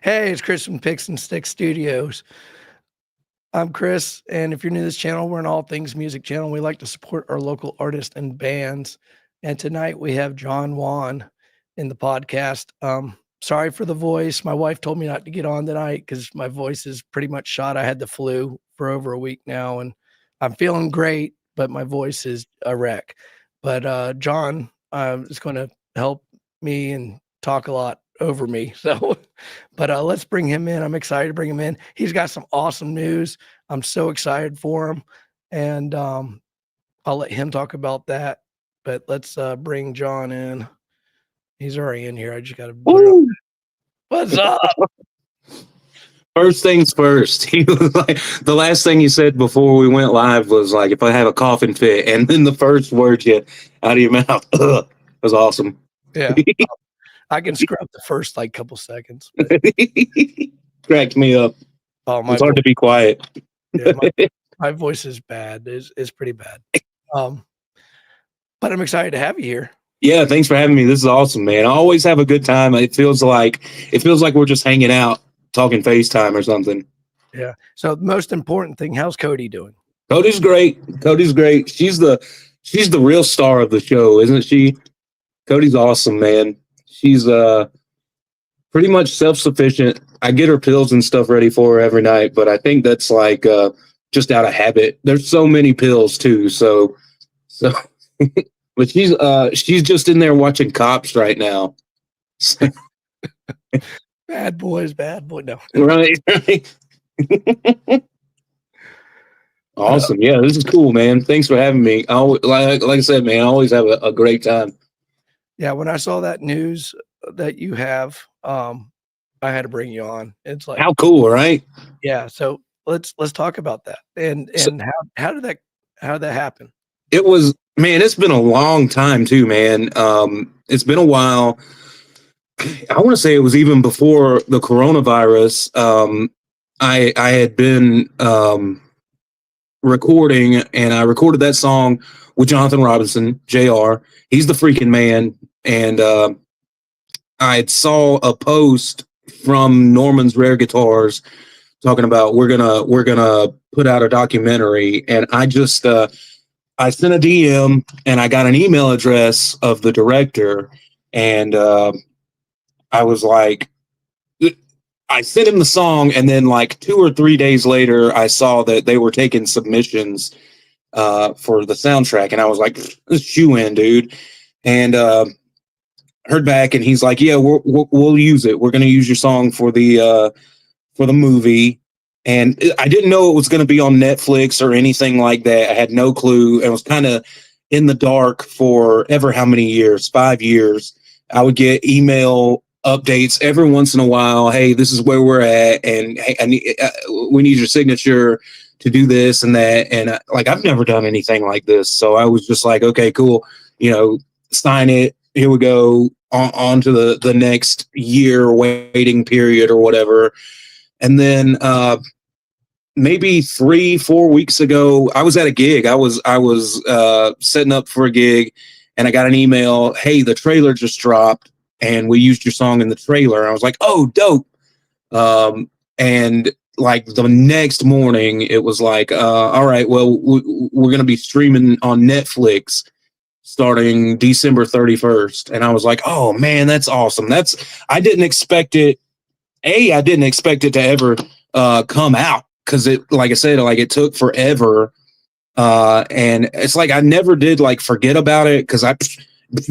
Hey, it's Chris from Picks and Sticks Studios. I'm Chris, and if you're new to this channel, we're an all things music channel. We like to support our local artists and bands. And tonight we have Jon Wan in the podcast. Sorry for the voice. My wife told me not to get on tonight because my voice is pretty much shot. I had the flu for over a week now, and I'm feeling great, but my voice is a wreck. But Jon is going to help me and talk a lot over me. So, but let's bring him in. I'm excited to bring him in. He's got some awesome news. I'm so excited for him, and I'll let him talk about that. But let's bring Jon in. He's already in here. I just got to put it up. What's up? First things first. He was like, the last thing he said before we went live was like, if I have a coughing fit, and then the first word you out of your mouth, ugh, was awesome. Yeah. I can scrub the first like couple seconds. Cracked me up. Oh, it's hard to be quiet. Yeah, my voice is bad. It's pretty bad. But I'm excited to have you here. Yeah, thanks for having me. This is awesome, man. I always have a good time. It feels like we're just hanging out, talking FaceTime or something. Yeah. So the most important thing, how's Cody doing? Cody's great. Cody's great. She's the real star of the show, isn't she? Cody's awesome, man. She's pretty much self-sufficient. I get her pills and stuff ready for her every night, but I think that's like just out of habit. There's so many pills too, so but she's just in there watching Cops right now. Bad boys, bad boy. No. Right. Awesome. Yeah, this is cool, man. Thanks for having me. Like I said, man, I always have a great time. Yeah, when I saw that news that you have, I had to bring you on. It's like, how cool, right? Yeah. So let's talk about that. And how did that happen? It was, man, it's been a long time too, man. It's been a while. I want to say it was even before the coronavirus. I had been recording, and I recorded that song with Jonathan Robinson, JR. He's the freaking man. And I saw a post from Norman's Rare Guitars talking about we're gonna put out a documentary, and I just I sent a DM and I got an email address of the director, and I was like, I sent him the song, and then like 2 or 3 days later, I saw that they were taking submissions for the soundtrack, and I was like, shoe in, dude. And heard back, and he's like, yeah, we'll use it. We're going to use your song for the movie. And I didn't know it was going to be on Netflix or anything like that. I had no clue. I was kind of in the dark for ever how many years, 5 years. I would get email updates every once in a while. Hey, this is where we're at, and hey, we need your signature to do this and that. And like, I've never done anything like this, so I was just like, okay, cool. Sign it. Here we go. On to the next year waiting period or whatever. And then maybe 3-4 weeks ago, I was at a gig. I was setting up for a gig, and I got an email. Hey, the trailer just dropped, and we used your song in the trailer. I was like, oh, dope. And like the next morning, it was like, all right, well, we're going to be streaming on Netflix starting December 31st. And I was like, oh man, that's awesome. I didn't expect it. I didn't expect it to ever come out, because it, like I said, like it took forever. And it's like I never did like forget about it, because I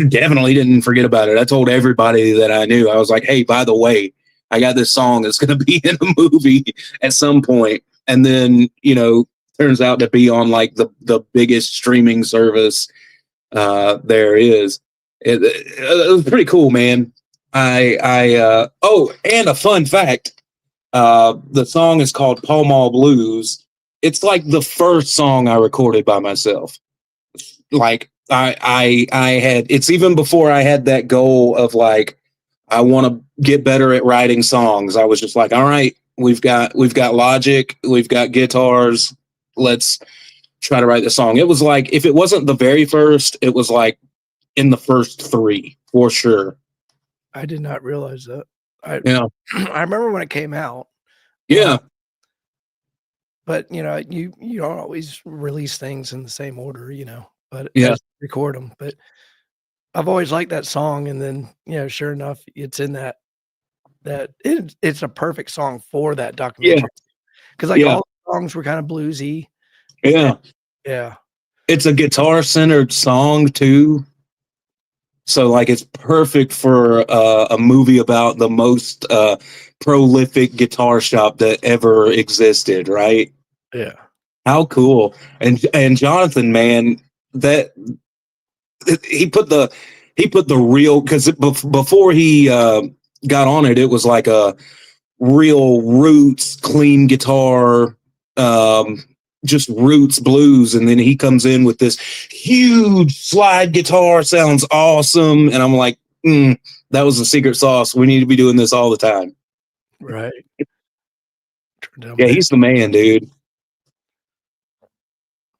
definitely didn't forget about it. I told everybody that I knew. I was like, hey, by the way, I got this song that's going to be in a movie at some point. And then, turns out to be on like the biggest streaming service there is. It was pretty cool, man. Oh, and a fun fact, the song is called Pall Mall Blues. It's like the first song I recorded by myself. Like I had, it's even before I had that goal of like, I want to get better at writing songs. I was just like, all right, we've got Logic, we've got guitars, let's try to write the song. It was like, if it wasn't the very first, it was like in the first 3 for sure. I did not realize that. Yeah. I remember when it came out. Yeah. But you know, you don't always release things in the same order, but Yeah. as you record them. But I've always liked that song, and then sure enough, it's in it's a perfect song for that Yeah. documentary because like Yeah. all the songs were kind of bluesy. Yeah. Yeah, It's a guitar centered song too. So like it's perfect for a movie about the most prolific guitar shop that ever existed, right? yeah, How cool. And Jonathan, man, that he put the real, because before he got on it, it was like a real roots clean guitar, um just roots blues, and then he comes in with this huge slide guitar, sounds awesome, and I'm like, that was the secret sauce. We need to be doing this all the time. right. Turn down Yeah, my he's the man, dude.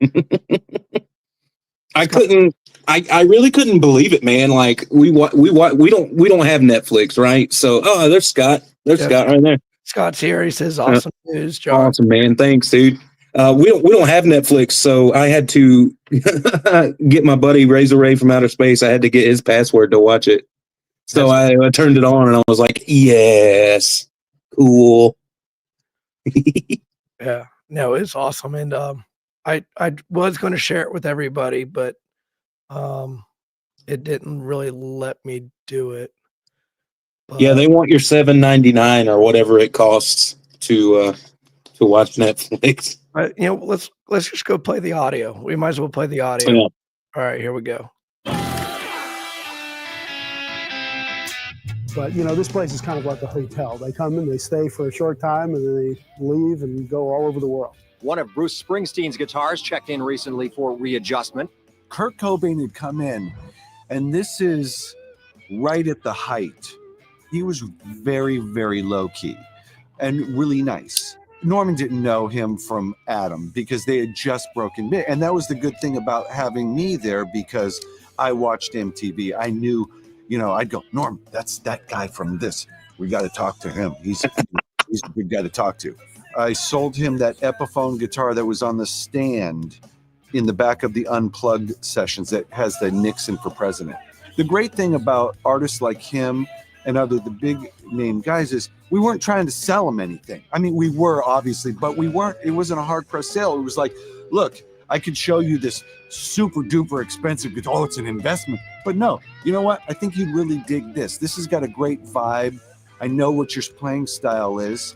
I Scott. couldn't. I really couldn't believe it, man. Like we don't have Netflix, right? So there's Scott. There's Yep, Scott right there. Scott's here. He says, Uh, "Awesome news, John." awesome, man. Thanks, dude. We don't have Netflix, so I had to get my buddy Razor Ray from outer space. I had to get his password to watch it. So I turned it on and I was like, yes, cool. Yeah, no, it's awesome, and I was going to share it with everybody, but it didn't really let me do it. Yeah, But they want your $7.99 or whatever it costs to watch Netflix. let's just go play the audio. We might as well play the audio. Yeah. All right, here we go. But this place is kind of like a hotel. They come and they stay for a short time and then they leave and go all over the world. One of Bruce Springsteen's guitars checked in recently for readjustment. Kurt Cobain had come in, and this is right at the height. He was very, very low key and really nice. Norman didn't know him from Adam because they had just broken big. And that was the good thing about having me there, because I watched MTV. I knew, I'd go, Norm, that's that guy from this. We got to talk to him. He's a good guy to talk to. I sold him that Epiphone guitar that was on the stand in the back of the Unplugged sessions that has the Nixon for president. The great thing about artists like him and the big name guys is we weren't trying to sell them anything. I mean, we were obviously, but it wasn't a hard press sale. It was like, look, I could show you this super duper expensive guitar. Oh, it's an investment. But no, you know what? I think you'd really dig this. This has got a great vibe. I know what your playing style is.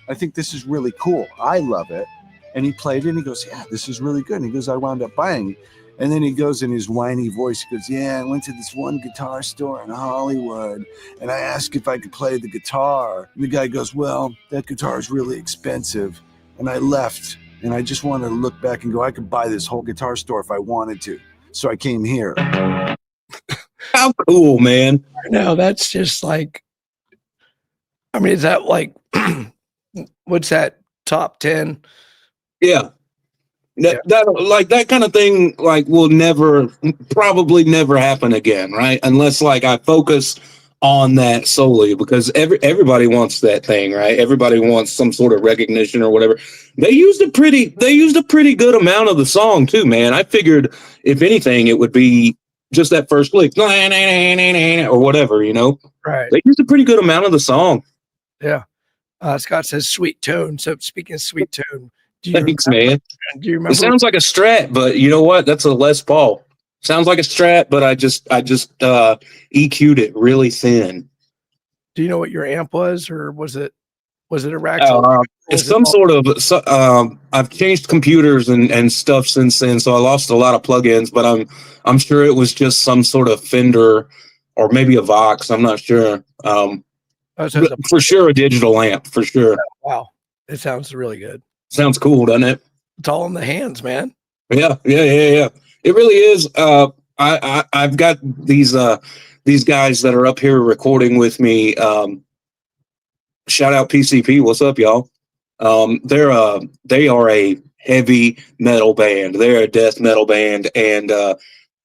I think this is really cool. I love it. And he played it and he goes, yeah, this is really good. And he goes, I wound up buying it. And then he goes in his whiny voice, he goes, yeah, I went to this one guitar store in Hollywood and I asked if I could play the guitar. And the guy goes, well, that guitar is really expensive. And I left and I just wanted to look back and go, I could buy this whole guitar store if I wanted to. So I came here. How cool, man. No, that's just like, I mean, is that like, what's that, top 10? Yeah. That kind of thing will probably never happen again, right? Unless I focus on that solely, because everybody wants that thing, right? Everybody wants some sort of recognition or whatever. They used a pretty good amount of the song too, man. I figured if anything it would be just that first lick or whatever, Right. They used a pretty good amount of the song. Yeah. Scott says sweet tone. So speaking of sweet tone, Thanks, man. Do you remember? It sounds like a Strat, but you know what? That's a Les Paul. Sounds like a Strat, but I just EQ'd it really thin. Do you know what your amp was, or was it a rack? It's some sort of. I've changed computers and stuff since then, so I lost a lot of plugins. But I'm sure it was just some sort of Fender or maybe a Vox. I'm not sure. For sure, a digital amp for sure. Wow, it sounds really good. Sounds cool, doesn't it? It's all in the hands, man. Yeah. It really is. I've got these guys that are up here recording with me. Shout out PCP. What's up, y'all? They are a heavy metal band. They're a death metal band, and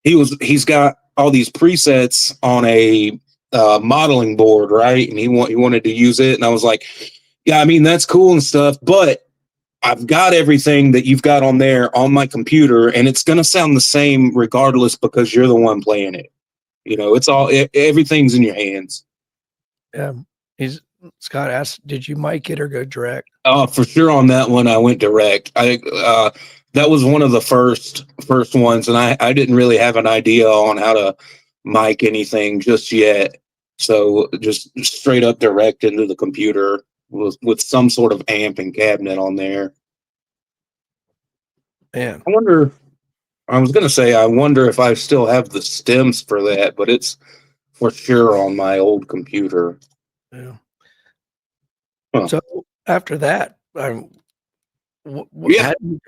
he's got all these presets on a modeling board, right? And he wanted to use it, and I was like, yeah, I mean that's cool and stuff, but I've got everything that you've got on there on my computer, and it's gonna sound the same regardless because you're the one playing it. It's all everything's in your hands. Yeah. Scott asked, did you mic it or go direct? For sure on that one, I went direct. That was one of the first ones, and I didn't really have an idea on how to mic anything just yet. So just straight up direct into the computer with some sort of amp and cabinet on there. Yeah. I was gonna say I wonder if I still have the stems for that, but it's for sure on my old computer. Yeah. Huh. So after that, Yeah.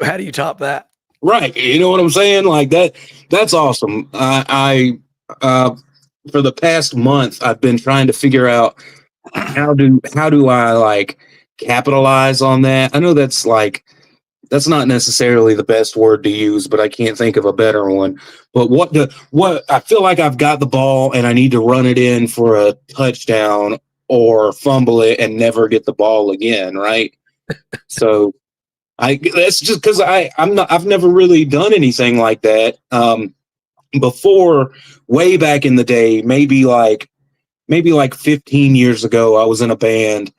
how do you top that? Right. You know what I'm saying? Like that's awesome. I for the past month, I've been trying to figure out how do I like capitalize on that. I know that's not necessarily the best word to use, but I can't think of a better one. But what I feel like I've got the ball and I need to run it in for a touchdown or fumble it and never get the ball again, right? So that's just because I've never really done anything like that. Before, way back in the day, maybe like 15 years ago, I was in a band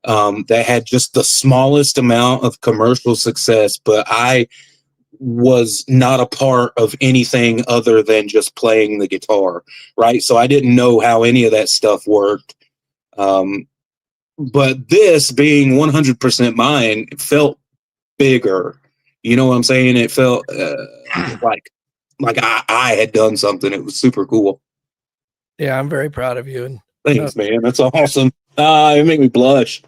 that had just the smallest amount of commercial success, but I was not a part of anything other than just playing the guitar, right? So I didn't know how any of that stuff worked. But this being 100% mine, it felt bigger. You know what I'm saying? It felt like I had done something. It was super cool. Yeah, I'm very proud of you. And Thanks, man. That's awesome. It made me blush.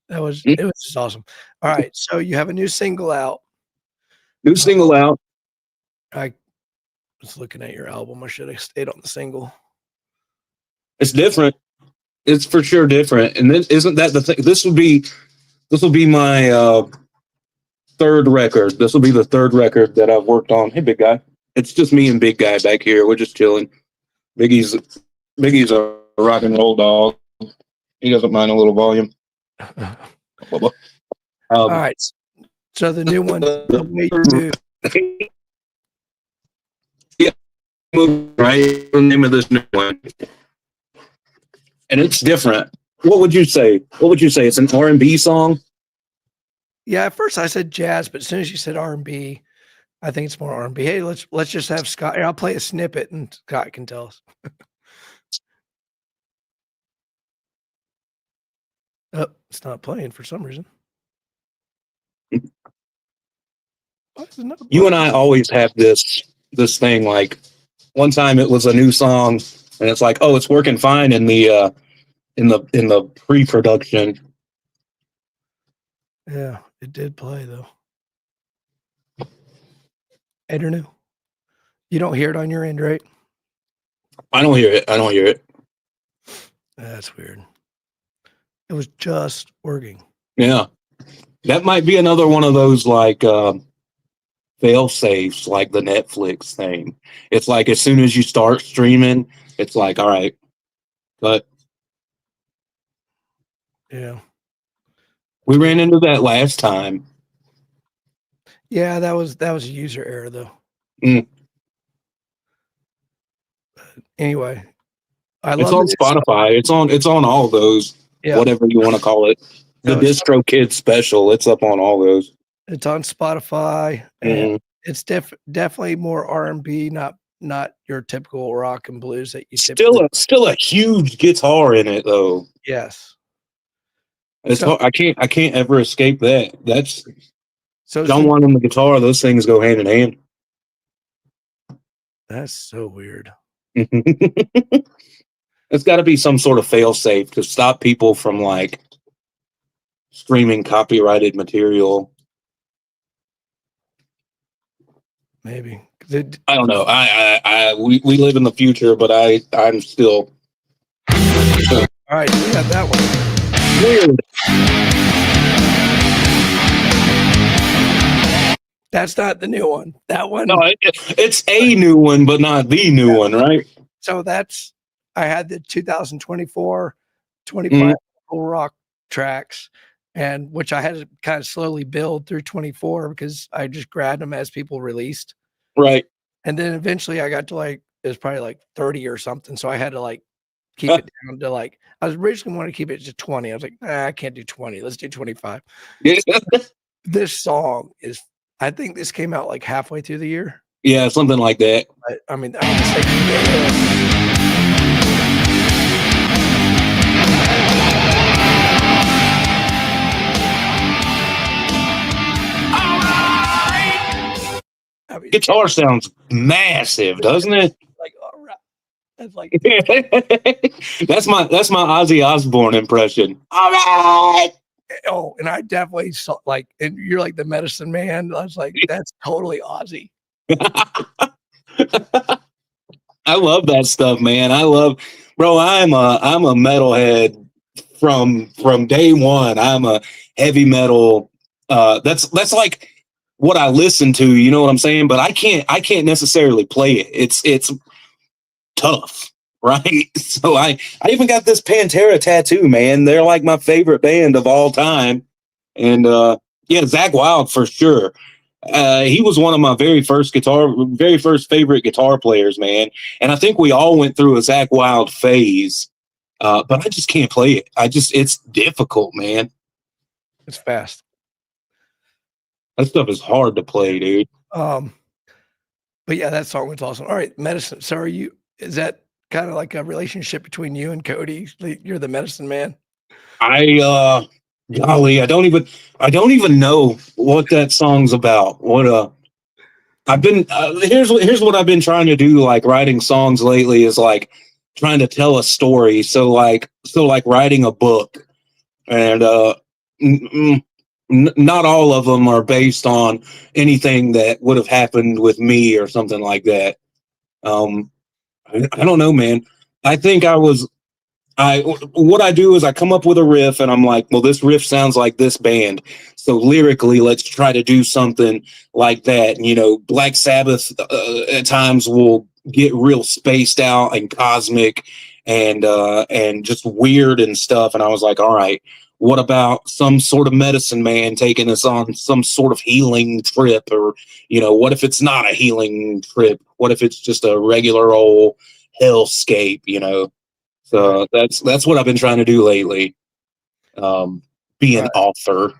it was just awesome. All right, so you have a new single out. New single out. I was looking at your album. I should have stayed on the single. It's different. It's for sure different. And then isn't that the thing? This will be my third record. This will be the third record that I've worked on. Hey, big guy. It's just me and big guy back here. We're just chilling. Biggie's a rock and roll dog. He doesn't mind a little volume. All right. So the new one, The Way You Move. Yeah, right. The name of this new one, and it's different. What would you say? It's an R&B song. Yeah, at first I said jazz, but as soon as you said R&B, I think it's more R&B. Hey, let's just have Scott. I'll play a snippet and Scott can tell us. Oh, it's not playing for some reason. You and I always have this thing. Like one time it was a new song, and it's like, oh, it's working fine in the pre-production. Yeah, it did play though. Ed or no? You don't hear it on your end, right? I don't hear it. That's weird. It was just working. Yeah, that might be another one of those like fail safes, like the Netflix thing. It's like as soon as you start streaming, it's like, all right, but yeah, we ran into that last time. Yeah, that was a user error though. Mm. Anyway, It's on Spotify. It's on all those. Yeah. Whatever you want to call it. The Distro Kids special. It's up on all those. It's on Spotify. And it's definitely more R&B, not your typical rock and blues that you still a huge guitar in it though. Yes. I can't ever escape that. That's so Jon Wan and the guitar. Those things go hand in hand. That's so weird. It's got to be some sort of fail safe to stop people from like streaming copyrighted material. Maybe. I don't know. We live in the future, but I'm still. All right, we have that one. Weird. That's not the new one. That one. No, it's a new one, but not the new one, right? So that's I had the 2024, 25 rock tracks, and which I had to kind of slowly build through 24 because I just grabbed them as people released. Right. And then eventually I got to like, it was probably like 30 or something. So I had to like keep it down to like, I was originally wanting to keep it to 20. I was like, I can't do 20. Let's do 25. This song is, I think this came out like halfway through the year. Yeah, something like that. But, I mean, I would just say, I mean, Guitar sounds massive, doesn't it? like, all right. That's like, that's my Ozzy Osbourne impression. All right. oh, and I definitely saw like, and you're like the medicine man. I was like, that's totally Ozzy. I love that stuff, man. Bro, I'm a metalhead from day one. I'm a heavy metal. That's like what I listen to, you know what I'm saying? But I can't necessarily play it. It's tough, right? So I even got this Pantera tattoo, man. They're like my favorite band of all time. And yeah, Zakk Wylde for sure. He was one of my very first favorite guitar players, man. And I think we all went through a Zakk Wylde phase. But I just can't play it. It's difficult, man. It's fast. That stuff is hard to play, dude. But yeah, that song was awesome. All right, medicine. So is that kind of like a relationship between you and Cody? You're the medicine man. Golly, I don't even know what that song's about. I've been here's what I've been trying to do, like writing songs lately, is like trying to tell a story. So like writing a book, and not all of them are based on anything that would have happened with me or something like that. I don't know, man. I think what I do is I come up with a riff and I'm like, well, this riff sounds like this band. So lyrically, let's try to do something like that. You know, Black Sabbath at times will get real spaced out and cosmic and just weird and stuff. And I was like, all right, what about some sort of medicine man taking us on some sort of healing trip? Or, you know, what if it's not a healing trip? What if it's just a regular old hellscape, you know? So that's what I've been trying to do lately. Be an author.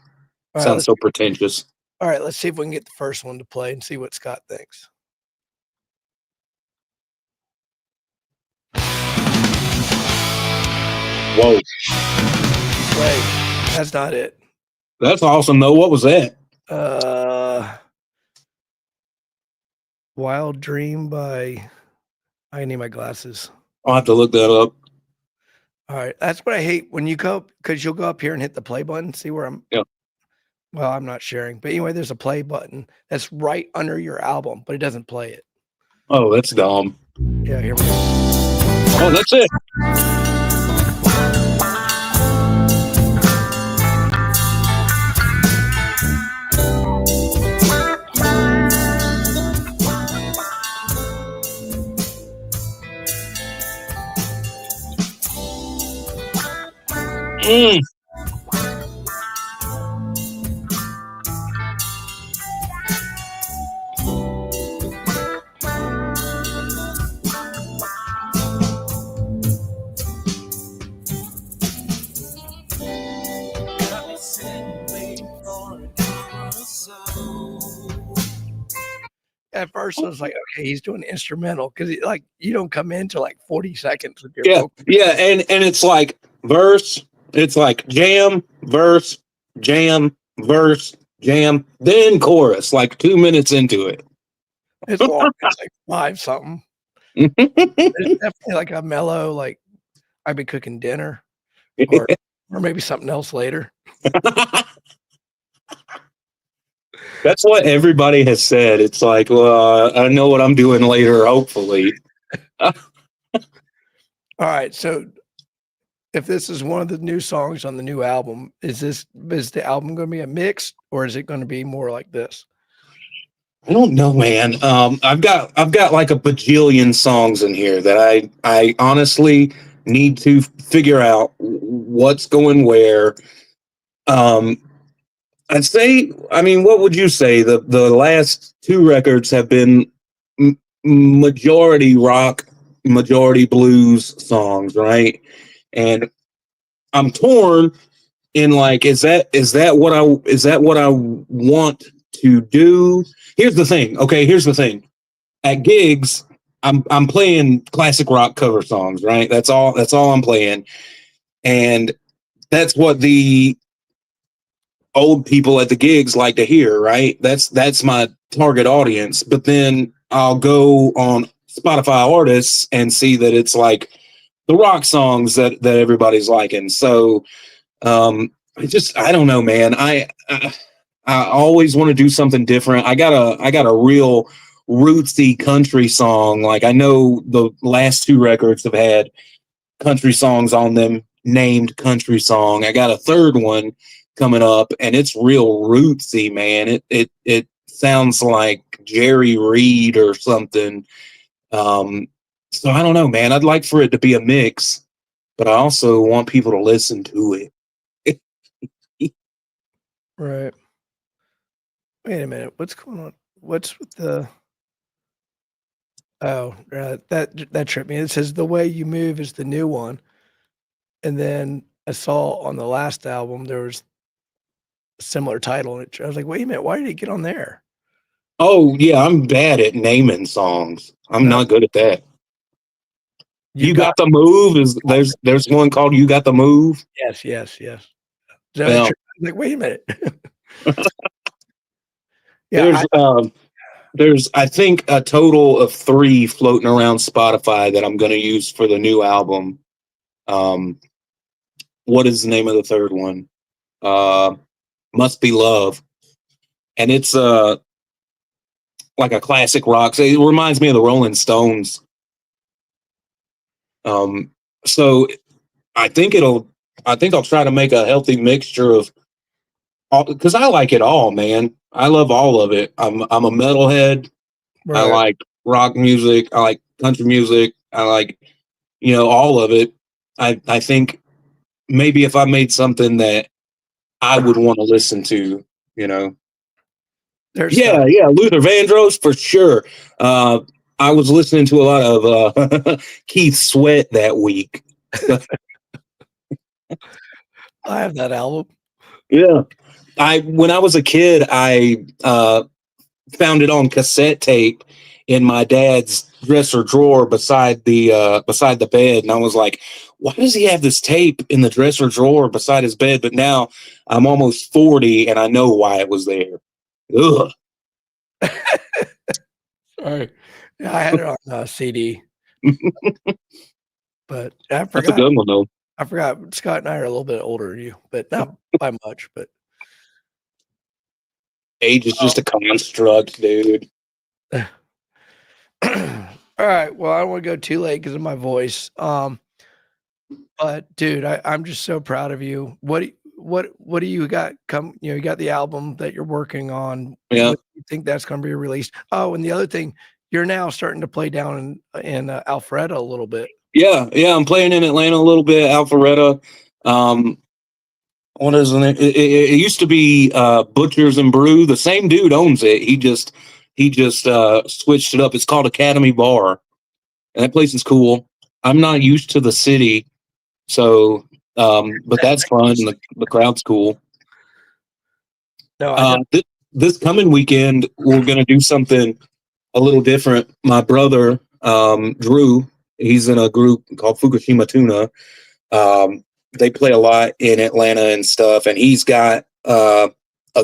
Sounds so pretentious. All right, let's see if we can get the first one to play and see what Scott thinks. Whoa. Wait, that's not it. That's awesome, though. What was that? Wild Dream by, I need my glasses. I'll have to look that up. All right. That's what I hate when you go, because you'll go up here and hit the play button. See where I'm. Yeah. Well, I'm not sharing, but anyway, there's a play button that's right under your album, but it doesn't play it. Oh, that's dumb. Yeah, here we go. Oh, that's it. At first, I was like, okay, he's doing instrumental because like you don't come into like 40 seconds with your Yeah, vocal. yeah, and it's like verse, it's like jam, verse, jam, verse, jam, then chorus, like 2 minutes into it. It's long. It's like 5 something. It's definitely like a mellow, like I'd be cooking dinner or maybe something else later. That's what everybody has said. It's like, well, I know what I'm doing later, hopefully. All right. So if this is one of the new songs on the new album, is the album going to be a mix or is it going to be more like this? I don't know, man. I've got like a bajillion songs in here that I honestly need to figure out what's going where. Um, I'd say, I mean, what would you say? The last two records have been majority rock, majority blues songs, right? And I'm torn in like, is that what I want to do? Here's the thing. Okay, here's the thing. At gigs, I'm playing classic rock cover songs, right? That's all I'm playing. And that's what the old people at the gigs like to hear, right? That's my target audience. But then I'll go on Spotify artists and see that it's like the rock songs that everybody's liking. So I don't know, man. I always want to do something different. I got a real rootsy country song. Like I know the last two records have had country songs on them named country song. I got a third one coming up and it's real rootsy, man. It sounds like Jerry Reed or something. So I don't know, man. I'd like for it to be a mix, but I also want people to listen to it. Right. Wait a minute. What's going on? What's with the? Oh, that tripped me. It says "The Way You Move" is the new one, and then I saw on the last album there was a similar title, and I was like, "Wait a minute, why did it get on there?" Oh yeah, I'm bad at naming songs. I'm not good at that. You got the move. There's one called "You Got the Move." Yes. So Well, I was like, wait a minute. Yeah, there's I think a total of 3 floating around Spotify that I'm going to use for the new album. What is the name of the third one? Must Be Love, and it's like a classic rock. It reminds me of the Rolling Stones. So I think I'll try to make a healthy mixture of all, because I like it all, man. I love all of it. I'm a metalhead. right. I like rock music. I like country music. I like, all of it. I think maybe if I made something that I would want to listen to, There's Yeah, Luther Vandross for sure. I was listening to a lot of Keith Sweat that week. I have that album. Yeah. When I was a kid, I found it on cassette tape in my dad's dresser drawer beside the bed, and I was like, why does he have this tape in the dresser drawer beside his bed? But now I'm almost 40 and I know why it was there. Ugh. Sorry. Yeah, I had it on CD. But I That's a forgot. good one though. I forgot Scott and I are a little bit older than you, but not by much. But Age is just a construct, dude. all right. Well, I don't want to go too late because of my voice. But dude, I'm just so proud of you. What do you got you got the album that you're working on. Yeah. What do you think that's going to be released? Oh, and the other thing, you're now starting to play down in Alpharetta a little bit. Yeah, I'm playing in Atlanta a little bit, Alpharetta. What is the name? It used to be Butchers and Brew. The same dude owns it. He just switched it up. It's called Academy Bar, and that place is cool. I'm not used to the city, so but that's fun. And the crowd's cool. No, this coming weekend we're gonna do something a little different. My brother Drew, he's in a group called Fukushima Tuna. They play a lot in Atlanta and stuff, and he's got a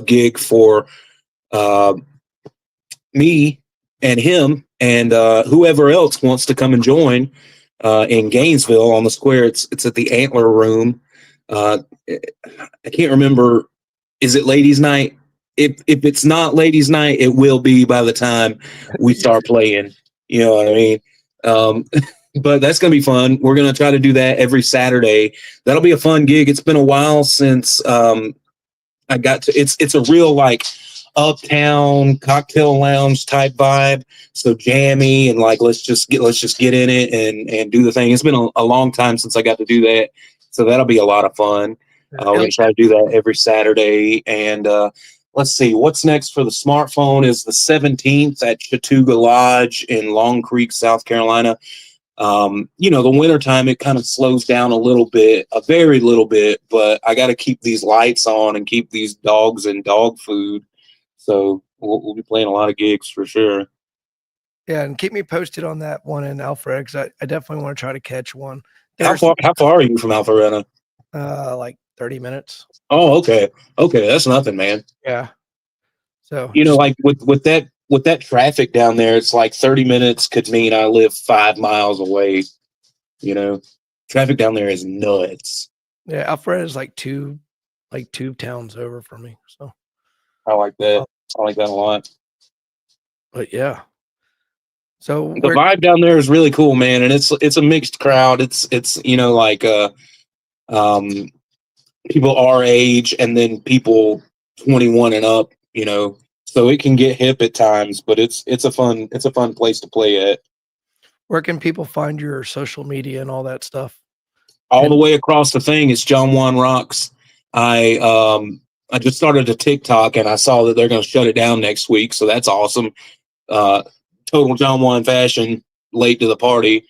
gig for me and him and whoever else wants to come and join in Gainesville on the square. It's at the Antler Room. I can't remember. Is it Ladies' Night? If it's not Ladies' Night, it will be by the time we start playing. You know what I mean? But that's going to be fun. We're going to try to do that every Saturday. That'll be a fun gig. It's been a while since I got to. It's a real like uptown cocktail lounge type vibe. So jammy and like let's just get in it and do the thing. It's been a long time since I got to do that, so that'll be a lot of fun. We're gonna try to do that every Saturday. And let's see what's next for the smartphone is the 17th at Chattooga Lodge in Long Creek, South Carolina. The wintertime, it kind of slows down a little bit, a very little bit, but I got to keep these lights on and keep these dogs and dog food. So we'll be playing a lot of gigs for sure. Yeah, and keep me posted on that one in Alfred, because I definitely want to try to catch one. How far are you from Alpharetta? Like 30 minutes. Oh, okay. Okay, that's nothing, man. Yeah. So like with that traffic down there, it's like 30 minutes could mean I live 5 miles away. Traffic down there is nuts. yeah, Alfred is like two towns over for me. So I like that. I like that a lot. but yeah. So The vibe down there is really cool, man, and it's a mixed crowd. It's people our age and then people 21 and up, so it can get hip at times, but it's a fun place to play at. where can people find your social media and all that stuff? All the way across the thing, it's Jon Wan Rocks. I just started a TikTok and I saw that they're going to shut it down next week, so that's awesome. Total Jon Wan fashion, late to the party,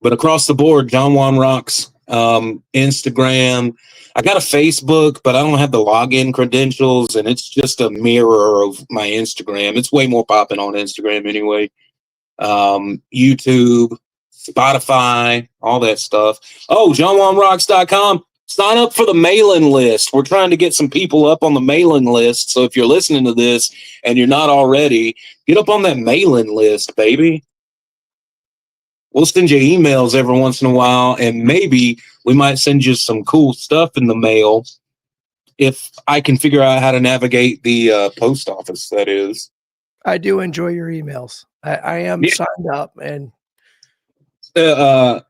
but across the board, Jon Wan Rocks. Instagram. I got a Facebook, but I don't have the login credentials, and it's just a mirror of my Instagram. It's way more popping on Instagram anyway. YouTube, Spotify, all that stuff. Oh, JonWanRocks.com. Sign up for the mailing list. We're trying to get some people up on the mailing list. So if you're listening to this and you're not already, get up on that mailing list, baby. We'll send you emails every once in a while, and maybe we might send you some cool stuff in the mail if I can figure out how to navigate the post office, that is. I do enjoy your emails. I am signed up, and I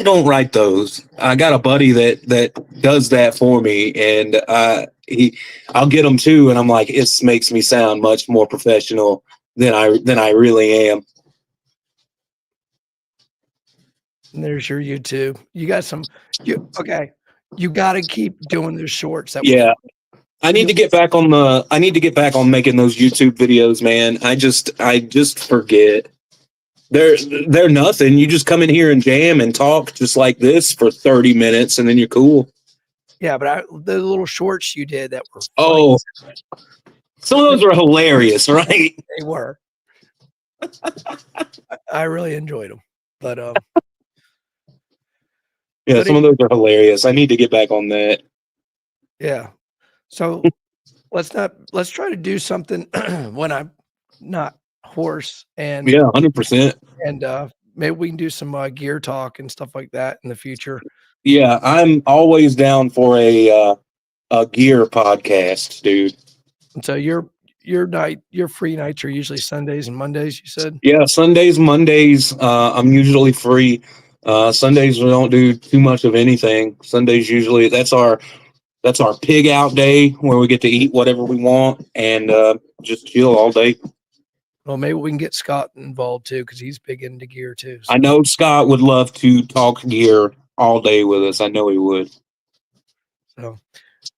don't write those. I got a buddy that does that for me, and I'll get them too, and I'm like, it makes me sound much more professional than I really am. And there's your YouTube. You got okay. You got to keep doing those shorts. I need to get back on making those YouTube videos, man. I just forget. They're nothing. You just come in here and jam and talk just like this for 30 minutes and then you're cool. Yeah, but the little shorts you did that were funny. Oh, some of those are hilarious, right? They were. I really enjoyed them. But yeah, some of those are hilarious. I need to get back on that. Yeah. So let's try to do something when I'm not hoarse, and 100%. And maybe we can do some gear talk and stuff like that in the future. Yeah, I'm always down for a gear podcast, dude. And so your free nights are usually Sundays and Mondays, you said? Yeah, Sundays, Mondays, I'm usually free. Sundays we don't do too much of anything. Sundays usually that's our pig out day where we get to eat whatever we want and just chill all day. Well, maybe we can get Scott involved too, because he's big into gear too. So. I know Scott would love to talk gear all day with us. I know he would. So,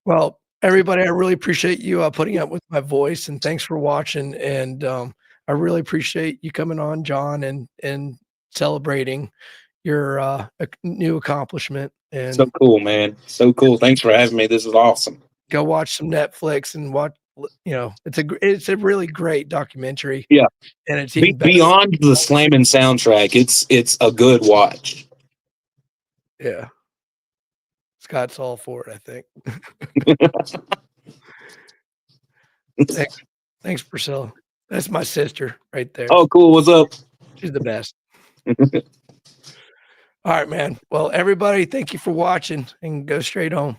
well, everybody, I really appreciate you putting up with my voice, and thanks for watching. And I really appreciate you coming on, John, and celebrating your new accomplishment. And so cool, man. So cool. Thanks for having me. This is awesome. Go watch some Netflix and watch. It's a really great documentary. Yeah, and it's even beyond the slamming soundtrack. It's a good watch. Yeah, Scott's all for it, I think. Thanks, Priscilla. That's my sister right there. Oh, cool. What's up? She's the best. All right, man. Well, everybody, thank you for watching, and go straight home.